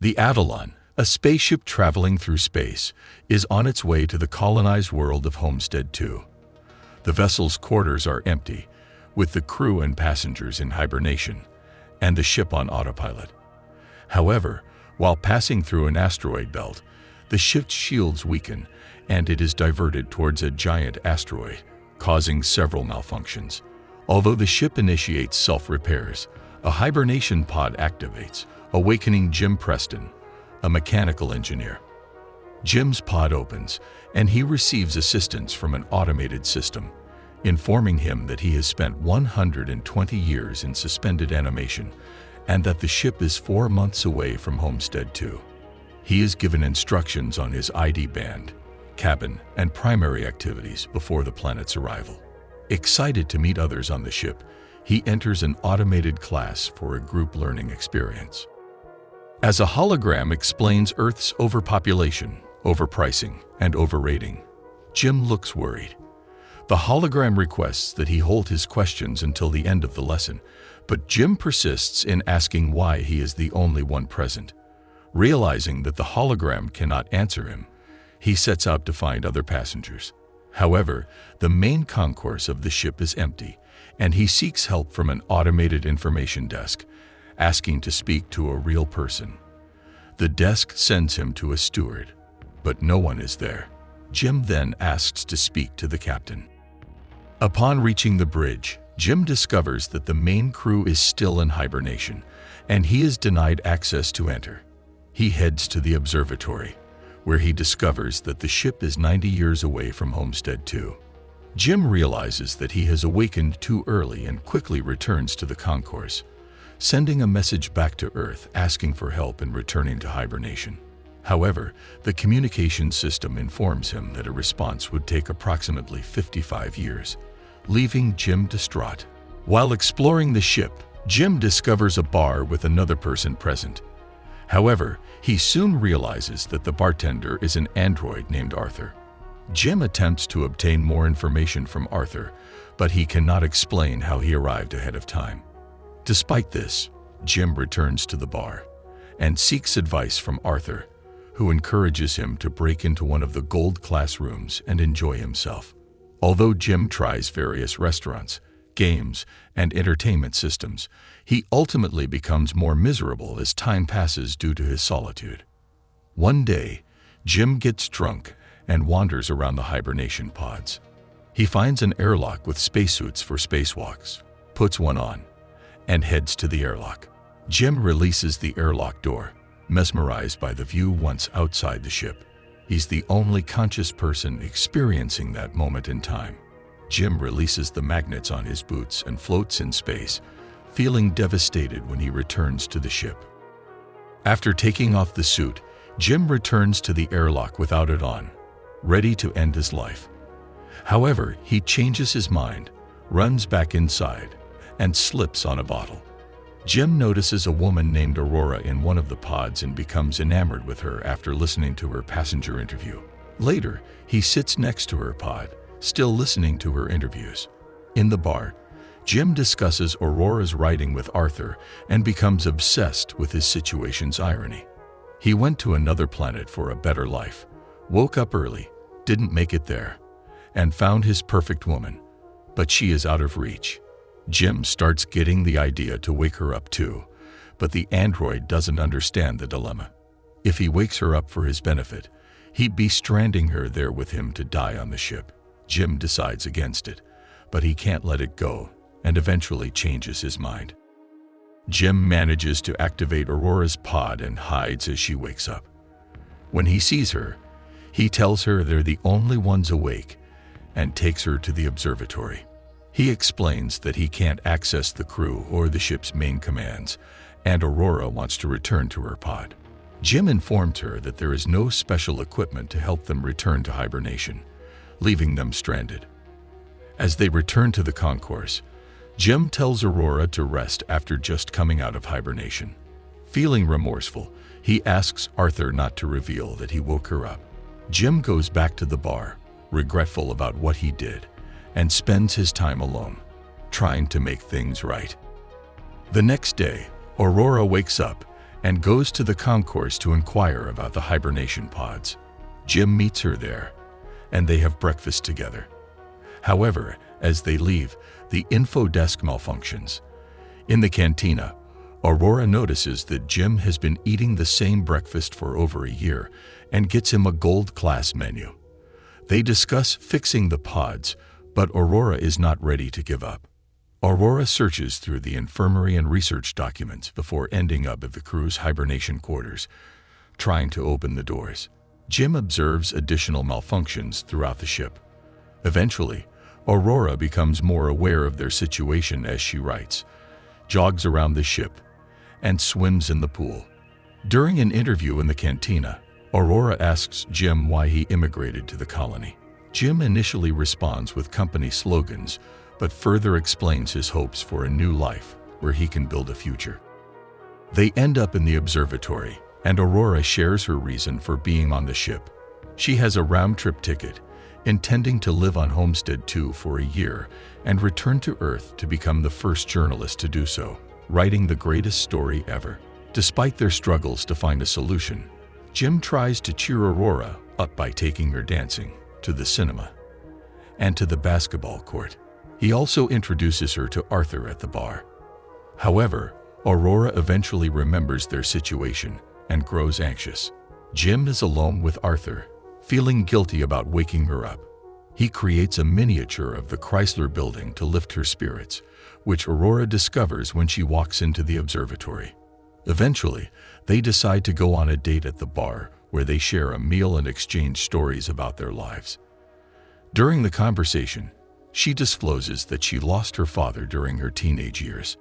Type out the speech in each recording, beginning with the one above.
The Avalon, a spaceship traveling through space, is on its way to the colonized world of Homestead 2. The vessel's quarters are empty, with the crew and passengers in hibernation, and the ship on autopilot. However, while passing through an asteroid belt, the ship's shields weaken, and it is diverted towards a giant asteroid, causing several malfunctions. Although the ship initiates self-repairs, a hibernation pod activates, awakening Jim Preston, a mechanical engineer. Jim's pod opens, and he receives assistance from an automated system, informing him that he has spent 120 years in suspended animation and that the ship is 4 months away from Homestead 2. He is given instructions on his ID band, cabin, and primary activities before the planet's arrival. Excited to meet others on the ship, he enters an automated class for a group learning experience. As a hologram explains Earth's overpopulation, overpricing, and overrating, Jim looks worried. The hologram requests that he hold his questions until the end of the lesson, but Jim persists in asking why he is the only one present. Realizing that the hologram cannot answer him, he sets out to find other passengers. However, the main concourse of the ship is empty, and he seeks help from an automated information desk, asking to speak to a real person. The desk sends him to a steward, but no one is there. Jim then asks to speak to the captain. Upon reaching the bridge, Jim discovers that the main crew is still in hibernation, and he is denied access to enter. He heads to the observatory, where he discovers that the ship is 90 years away from Homestead 2. Jim realizes that he has awakened too early and quickly returns to the concourse, sending a message back to Earth asking for help in returning to hibernation. However, the communication system informs him that a response would take approximately 55 years, leaving Jim distraught. While exploring the ship, Jim discovers a bar with another person present. However, he soon realizes that the bartender is an android named Arthur. Jim attempts to obtain more information from Arthur, but he cannot explain how he arrived ahead of time. Despite this, Jim returns to the bar and seeks advice from Arthur, who encourages him to break into one of the gold class rooms and enjoy himself. Although Jim tries various restaurants, games, and entertainment systems, he ultimately becomes more miserable as time passes due to his solitude. One day, Jim gets drunk and wanders around the hibernation pods. He finds an airlock with spacesuits for spacewalks, puts one on, and heads to the airlock. Jim releases the airlock door, mesmerized by the view once outside the ship. He's the only conscious person experiencing that moment in time. Jim releases the magnets on his boots and floats in space, feeling devastated when he returns to the ship. After taking off the suit, Jim returns to the airlock without it on, ready to end his life. However, he changes his mind, runs back inside, and slips on a bottle. Jim notices a woman named Aurora in one of the pods and becomes enamored with her after listening to her passenger interview. Later, he sits next to her pod, still listening to her interviews. In the bar, Jim discusses Aurora's writing with Arthur and becomes obsessed with his situation's irony. He went to another planet for a better life, woke up early, didn't make it there, and found his perfect woman, but she is out of reach. Jim starts getting the idea to wake her up too, but the android doesn't understand the dilemma. If he wakes her up for his benefit, he'd be stranding her there with him to die on the ship. Jim decides against it, but he can't let it go and eventually changes his mind. Jim manages to activate Aurora's pod and hides as she wakes up. When he sees her, he tells her they're the only ones awake and takes her to the observatory. He explains that he can't access the crew or the ship's main commands, and Aurora wants to return to her pod. Jim informs her that there is no special equipment to help them return to hibernation, leaving them stranded. As they return to the concourse, Jim tells Aurora to rest after just coming out of hibernation. Feeling remorseful, he asks Arthur not to reveal that he woke her up. Jim goes back to the bar, regretful about what he did, and spends his time alone, trying to make things right. The next day, Aurora wakes up and goes to the concourse to inquire about the hibernation pods. Jim meets her there, and they have breakfast together. However, as they leave, the info desk malfunctions. In the cantina, Aurora notices that Jim has been eating the same breakfast for over a year and gets him a gold-class menu. They discuss fixing the pods, but Aurora is not ready to give up. Aurora searches through the infirmary and research documents before ending up at the crew's hibernation quarters, trying to open the doors. Jim observes additional malfunctions throughout the ship. Eventually, Aurora becomes more aware of their situation as she writes, jogs around the ship, and swims in the pool. During an interview in the cantina, Aurora asks Jim why he immigrated to the colony. Jim initially responds with company slogans, but further explains his hopes for a new life where he can build a future. They end up in the observatory, and Aurora shares her reason for being on the ship. She has a round-trip ticket, intending to live on Homestead 2 for a year and return to Earth to become the first journalist to do so, writing the greatest story ever. Despite their struggles to find a solution, Jim tries to cheer Aurora up by taking her dancing, to the cinema, and to the basketball court. He also introduces her to Arthur at the bar. However, Aurora eventually remembers their situation and grows anxious. Jim is alone with Arthur, feeling guilty about waking her up. He creates a miniature of the Chrysler Building to lift her spirits, which Aurora discovers when she walks into the observatory. Eventually, they decide to go on a date at the bar, where they share a meal and exchange stories about their lives. During the conversation, she discloses that she lost her father during her teenage years.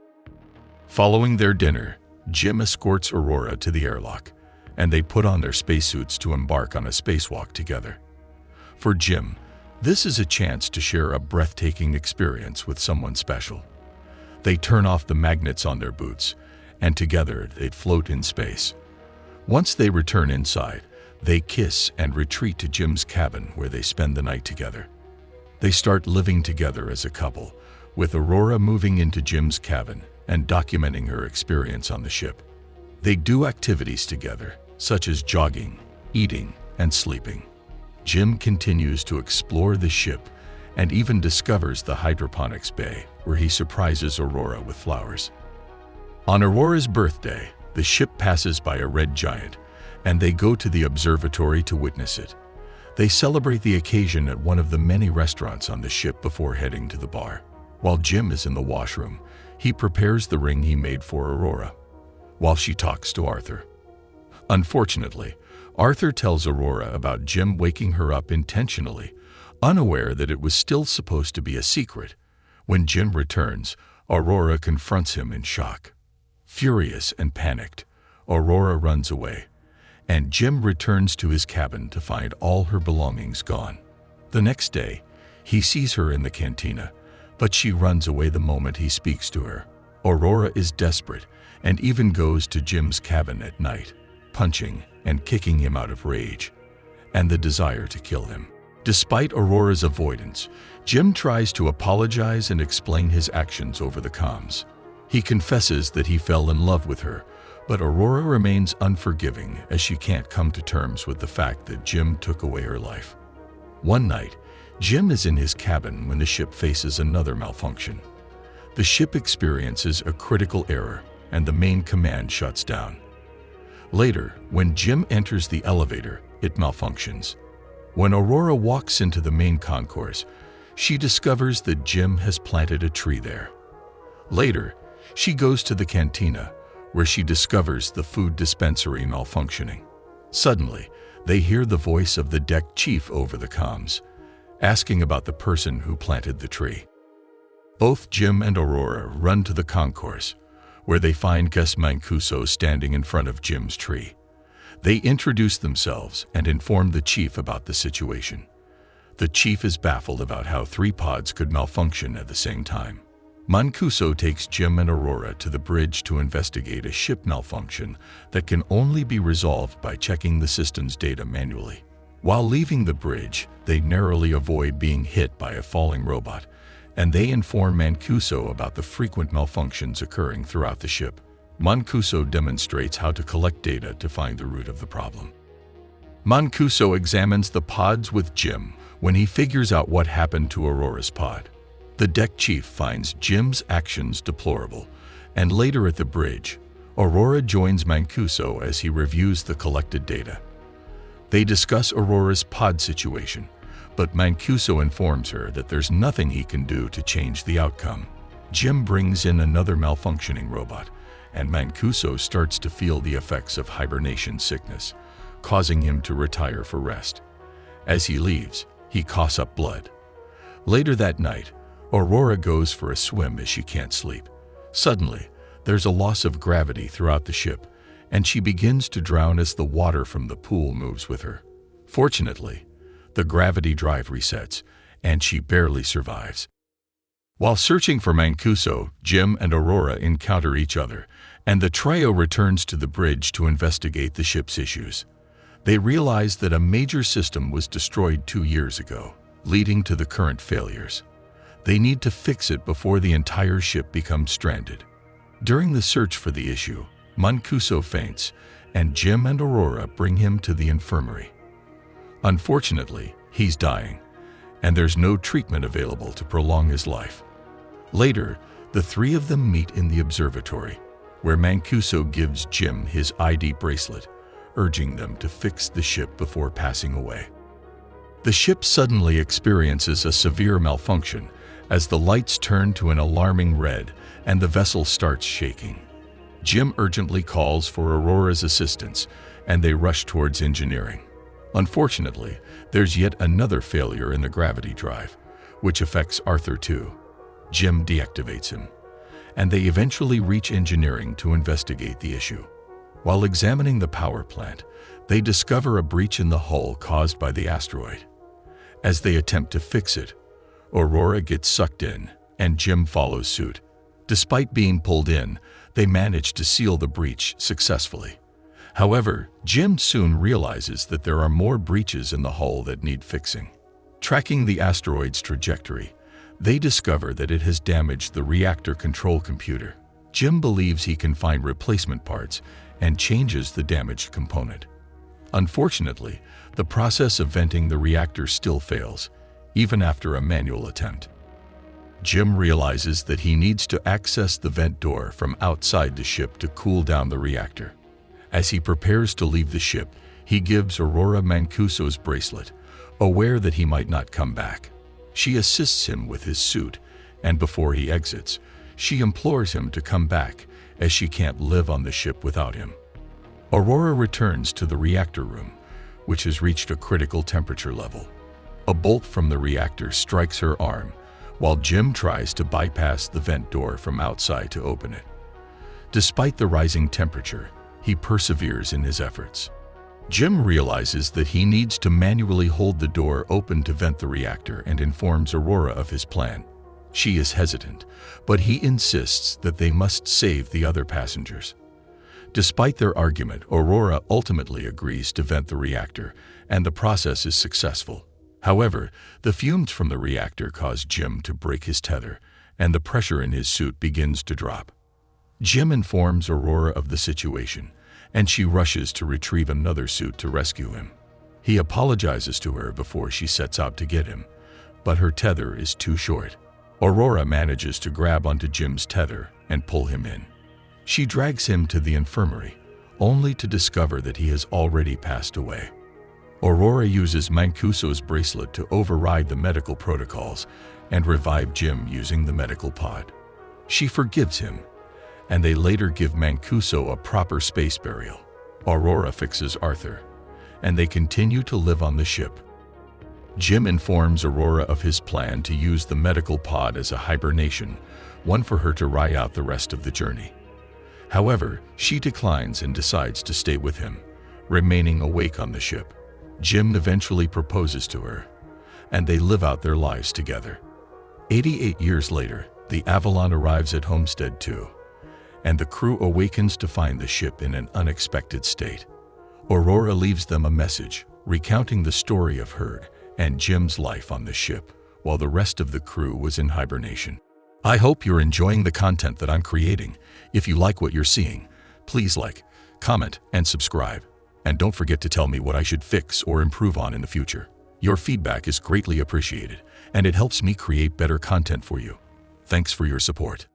Following their dinner, Jim escorts Aurora to the airlock, and they put on their spacesuits to embark on a spacewalk together. For Jim, this is a chance to share a breathtaking experience with someone special. They turn off the magnets on their boots, and together they float in space. Once they return inside, they kiss and retreat to Jim's cabin where they spend the night together. They start living together as a couple, with Aurora moving into Jim's cabin and documenting her experience on the ship. They do activities together, such as jogging, eating, and sleeping. Jim continues to explore the ship and even discovers the hydroponics bay, where he surprises Aurora with flowers. On Aurora's birthday, the ship passes by a red giant, and they go to the observatory to witness it. They celebrate the occasion at one of the many restaurants on the ship before heading to the bar. While Jim is in the washroom, he prepares the ring he made for Aurora, while she talks to Arthur. Unfortunately, Arthur tells Aurora about Jim waking her up intentionally, unaware that it was still supposed to be a secret. When Jim returns, Aurora confronts him in shock. Furious and panicked, Aurora runs away, and Jim returns to his cabin to find all her belongings gone. The next day, he sees her in the cantina, but she runs away the moment he speaks to her. Aurora is desperate and even goes to Jim's cabin at night, punching and kicking him out of rage and the desire to kill him. Despite Aurora's avoidance, Jim tries to apologize and explain his actions over the comms. He confesses that he fell in love with her, but Aurora remains unforgiving as she can't come to terms with the fact that Jim took away her life. One night, Jim is in his cabin when the ship faces another malfunction. The ship experiences a critical error, and the main command shuts down. Later, when Jim enters the elevator, it malfunctions. When Aurora walks into the main concourse, she discovers that Jim has planted a tree there. Later, she goes to the cantina, where she discovers the food dispensary malfunctioning. Suddenly, they hear the voice of the deck chief over the comms, asking about the person who planted the tree. Both Jim and Aurora run to the concourse, where they find Gus Mancuso standing in front of Jim's tree. They introduce themselves and inform the chief about the situation. The chief is baffled about how 3 pods could malfunction at the same time. Mancuso takes Jim and Aurora to the bridge to investigate a ship malfunction that can only be resolved by checking the system's data manually. While leaving the bridge, they narrowly avoid being hit by a falling robot, and they inform Mancuso about the frequent malfunctions occurring throughout the ship. Mancuso demonstrates how to collect data to find the root of the problem. Mancuso examines the pods with Jim when he figures out what happened to Aurora's pod. The deck chief finds Jim's actions deplorable, and later at the bridge, Aurora joins Mancuso as he reviews the collected data. They discuss Aurora's pod situation, but Mancuso informs her that there's nothing he can do to change the outcome. Jim brings in another malfunctioning robot, and Mancuso starts to feel the effects of hibernation sickness, causing him to retire for rest. As he leaves, he coughs up blood. Later that night, Aurora goes for a swim as she can't sleep. Suddenly, there's a loss of gravity throughout the ship, and she begins to drown as the water from the pool moves with her. Fortunately, the gravity drive resets, and she barely survives. While searching for Mancuso, Jim and Aurora encounter each other, and the trio returns to the bridge to investigate the ship's issues. They realize that a major system was destroyed 2 years ago, leading to the current failures. They need to fix it before the entire ship becomes stranded. During the search for the issue, Mancuso faints, and Jim and Aurora bring him to the infirmary. Unfortunately, he's dying, and there's no treatment available to prolong his life. Later, the three of them meet in the observatory, where Mancuso gives Jim his ID bracelet, urging them to fix the ship before passing away. The ship suddenly experiences a severe malfunction as the lights turn to an alarming red and the vessel starts shaking. Jim urgently calls for Aurora's assistance, and they rush towards engineering. Unfortunately, there's yet another failure in the gravity drive, which affects Arthur too. Jim deactivates him, and they eventually reach engineering to investigate the issue. While examining the power plant, they discover a breach in the hull caused by the asteroid. As they attempt to fix it, Aurora gets sucked in, and Jim follows suit. Despite being pulled in, they manage to seal the breach successfully. However, Jim soon realizes that there are more breaches in the hull that need fixing. Tracking the asteroid's trajectory, they discover that it has damaged the reactor control computer. Jim believes he can find replacement parts and changes the damaged component. Unfortunately, the process of venting the reactor still fails, even after a manual attempt. Jim realizes that he needs to access the vent door from outside the ship to cool down the reactor. As he prepares to leave the ship, he gives Aurora Mancuso's bracelet, aware that he might not come back. She assists him with his suit, and before he exits, she implores him to come back, as she can't live on the ship without him. Aurora returns to the reactor room, which has reached a critical temperature level. A bolt from the reactor strikes her arm, while Jim tries to bypass the vent door from outside to open it. Despite the rising temperature, he perseveres in his efforts. Jim realizes that he needs to manually hold the door open to vent the reactor and informs Aurora of his plan. She is hesitant, but he insists that they must save the other passengers. Despite their argument, Aurora ultimately agrees to vent the reactor, and the process is successful. However, the fumes from the reactor cause Jim to break his tether, and the pressure in his suit begins to drop. Jim informs Aurora of the situation, and she rushes to retrieve another suit to rescue him. He apologizes to her before she sets out to get him, but her tether is too short. Aurora manages to grab onto Jim's tether and pull him in. She drags him to the infirmary, only to discover that he has already passed away. Aurora uses Mancuso's bracelet to override the medical protocols and revive Jim using the medical pod. She forgives him, and they later give Mancuso a proper space burial. Aurora fixes Arthur, and they continue to live on the ship. Jim informs Aurora of his plan to use the medical pod as a hibernation, one for her to ride out the rest of the journey. However, she declines and decides to stay with him, remaining awake on the ship. Jim eventually proposes to her, and they live out their lives together. 88 years later, the Avalon arrives at Homestead 2, and the crew awakens to find the ship in an unexpected state. Aurora leaves them a message, recounting the story of her and Jim's life on the ship, while the rest of the crew was in hibernation. I hope you're enjoying the content that I'm creating. If you like what you're seeing, please like, comment, and subscribe. And don't forget to tell me what I should fix or improve on in the future. Your feedback is greatly appreciated, and it helps me create better content for you. Thanks for your support.